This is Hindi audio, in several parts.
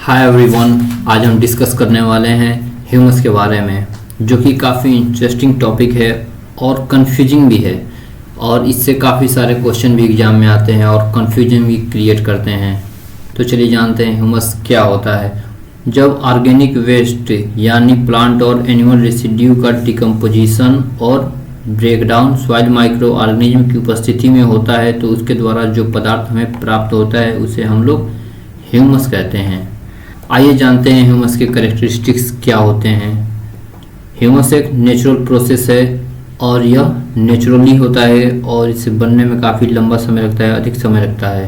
हाय एवरीवन, आज हम डिस्कस करने वाले हैं ह्यूमस के बारे में, जो कि काफ़ी इंटरेस्टिंग टॉपिक है और कंफ्यूजिंग भी है। और इससे काफ़ी सारे क्वेश्चन भी एग्जाम में आते हैं और कंफ्यूजन भी क्रिएट करते हैं। तो चलिए जानते हैं ह्यूमस क्या होता है। जब ऑर्गेनिक वेस्ट यानी प्लांट और एनिमल रेसिड्यू का डिकम्पोजिशन और ब्रेकडाउन सॉइल माइक्रो ऑर्गेनिज्म की उपस्थिति में होता है, तो उसके द्वारा जो पदार्थ हमें प्राप्त होता है उसे हम लोग ह्यूमस कहते हैं। आइए जानते हैं ह्यूमस के कैरेक्टरिस्टिक्स क्या होते हैं। ह्यूमस एक नेचुरल प्रोसेस है और यह नेचुरली होता है और इसे बनने में काफ़ी लंबा समय लगता है, अधिक समय लगता है।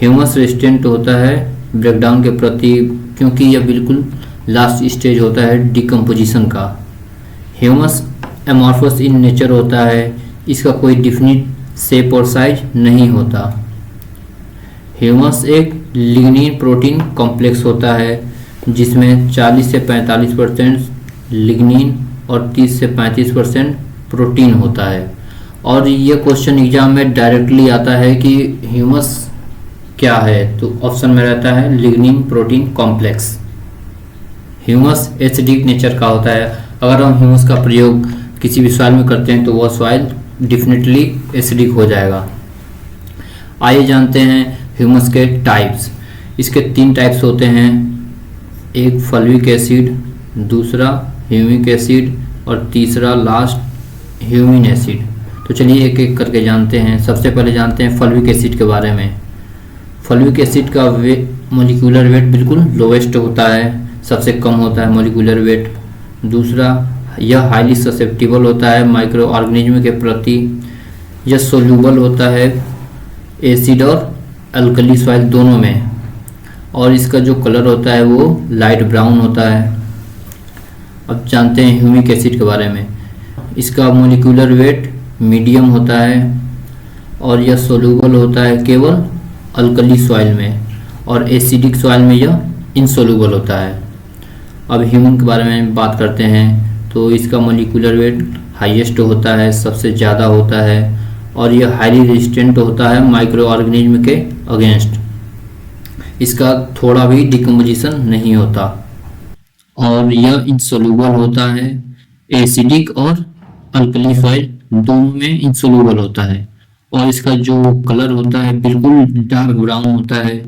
ह्यूमस रेजिस्टेंट होता है ब्रेकडाउन के प्रति, क्योंकि यह बिल्कुल लास्ट स्टेज होता है डिकम्पोजिशन का। ह्यूमस एमॉर्फस इन नेचर होता है, इसका कोई डिफिनिट शेप और साइज नहीं होता। ह्यूमस एक लिग्निन प्रोटीन कॉम्प्लेक्स होता है, जिसमें 40 से 45% लिग्निन और 30 से 35% प्रोटीन होता है। और यह क्वेश्चन एग्जाम में डायरेक्टली आता है कि ह्यूमस क्या है, तो ऑप्शन में रहता है lignin protein complex. Humus acidic nature का होता है। अगर हम ह्यूमस का प्रयोग किसी भी सॉइल में करते हैं तो वह सॉइल डेफिनेटली एसिडिक हो जाएगा। आइए जानते हैं ह्यूमस के टाइप्स। इसके 3 टाइप्स होते हैं, एक फल्विक एसिड, दूसरा ह्यूमिक एसिड और तीसरा लास्ट ह्यूमिन एसिड। तो चलिए एक एक करके जानते हैं। सबसे पहले जानते हैं फल्विक एसिड के बारे में। फल्विक एसिड का मॉलिक्यूलर वेट बिल्कुल लोवेस्ट होता है, सबसे कम होता है मॉलिक्यूलर वेट। दूसरा, यह हाईली ससेप्टिबल होता है माइक्रो ऑर्गेनिज्म के प्रति। यह सोल्यूबल होता है एसिड और अल्कली सॉइल दोनों में, और इसका जो कलर होता है वो लाइट ब्राउन होता है। अब जानते हैं ह्यूमिक एसिड के बारे में। इसका मॉलिक्यूलर वेट मीडियम होता है और यह सोल्यूबल होता है केवल अल्कली सॉइल में, और एसिडिक सॉइल में यह इनसोल्यूबल होता है। अब ह्यूमन के बारे में बात करते हैं, तो इसका मॉलिक्यूलर वेट हाईएस्ट होता है, सबसे ज़्यादा होता है, और यह हाईली रेजिस्टेंट होता है माइक्रो ऑर्गेनिज्म के अगेंस्ट। इसका थोड़ा भी डिकम्पोजिशन नहीं होता, और यह इंसोल्यूबल होता है। एसिडिक और अल्कली सॉइल दोनों में इंसोल्यूबल होता है, और इसका जो कलर होता है बिल्कुल डार्क ब्राउन होता है,